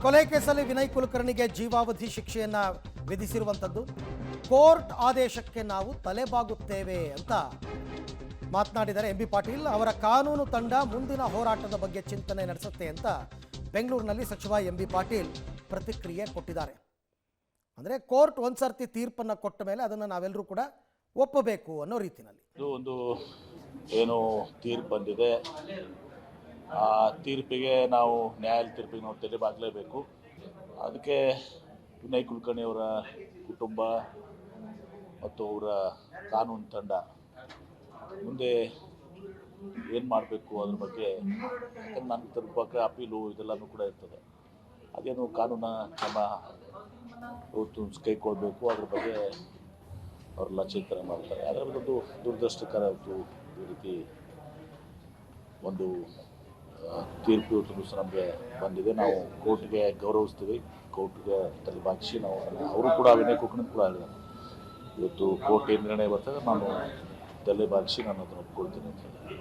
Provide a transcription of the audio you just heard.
ಕೊಲೆ ಕೇಸಲ್ಲಿ ವಿನಯ್ ಕುಲಕರ್ಣಿಗೆ ಜೀವಾವಧಿ ಶಿಕ್ಷೆಯನ್ನ ವಿಧಿಸಿರುವಂಥದ್ದು ಕೋರ್ಟ್ ಆದೇಶಕ್ಕೆ ನಾವು ತಲೆಬಾಗುತ್ತೇವೆ ಅಂತ ಮಾತನಾಡಿದ್ದಾರೆ ಎಂಬಿ ಪಾಟೀಲ್. ಅವರ ಕಾನೂನು ತಂಡ ಮುಂದಿನ ಹೋರಾಟದ ಬಗ್ಗೆ ಚಿಂತನೆ ನಡೆಸುತ್ತೆ ಅಂತ ಬೆಂಗಳೂರಿನಲ್ಲಿ ಸಚಿವ ಎಂಬಿ ಪಾಟೀಲ್ ಪ್ರತಿಕ್ರಿಯೆ ಕೊಟ್ಟಿದ್ದಾರೆ. ಅಂದರೆ ಕೋರ್ಟ್ ಒಂದ್ಸರ್ತಿ ತೀರ್ಪನ್ನು ಕೊಟ್ಟ ಮೇಲೆ ಅದನ್ನು ನಾವೆಲ್ಲರೂ ಕೂಡ ಒಪ್ಪಬೇಕು ಅನ್ನೋ ರೀತಿಯಲ್ಲಿ ಒಂದು ಏನು ತೀರ್ಪು ಬಂದಿದೆ, ಆ ತೀರ್ಪಿಗೆ ನಾವು ನ್ಯಾಯಾಲಯ ತೀರ್ಪಿಗೆ ನಾವು ತಲೆಬಾಗಲೇಬೇಕು. ಅದಕ್ಕೆ ವಿನಯ್ ಕುಲಕರ್ಣಿ ಅವರ ಕುಟುಂಬ ಮತ್ತು ಅವರ ಕಾನೂನು ತಂಡ ಮುಂದೆ ಏನು ಮಾಡಬೇಕು ಅದ್ರ ಬಗ್ಗೆ, ನನ್ನ ತರಬೇಕು ಅಪೀಲು ಇದೆಲ್ಲನೂ ಕೂಡ ಇರ್ತದೆ. ಅದೇನು ಕಾನೂನು ಕ್ರಮ ಇವತ್ತು ಕೈಗೊಳ್ಬೇಕು, ಅದ್ರ ಬಗ್ಗೆ ಅವರೆಲ್ಲ ಚಿಂತನೆ ಮಾಡ್ತಾರೆ. ಅದರದ್ದು ದುರದೃಷ್ಟಕರ ಈ ರೀತಿ ಒಂದು ತೀರ್ಪು ಇವತ್ತು ಸಹ ನಮಗೆ ಬಂದಿದೆ. ನಾವು ಕೋರ್ಟ್ಗೆ ಗೌರವಿಸ್ತೀವಿ, ಕೋರ್ಟ್ಗೆ ತಲೆಬಾಗಿಸಿ ನಾವು ಅವರು ಕೂಡ ವಿನಯ್ ಕುಲಕರ್ಣಿ ಕೂಡ ಹೇಳಿದ್ದಾರೆ, ಇವತ್ತು ಕೋರ್ಟ್ ಏನು ನಿರ್ಣಯ ಬರ್ತದೆ ನಾನು ತಲೆಬಾಗಿಸಿ ನಾನು ಅದನ್ನು ಒಪ್ಕೊಳ್ತೀನಿ ಅಂತ ಹೇಳಿ.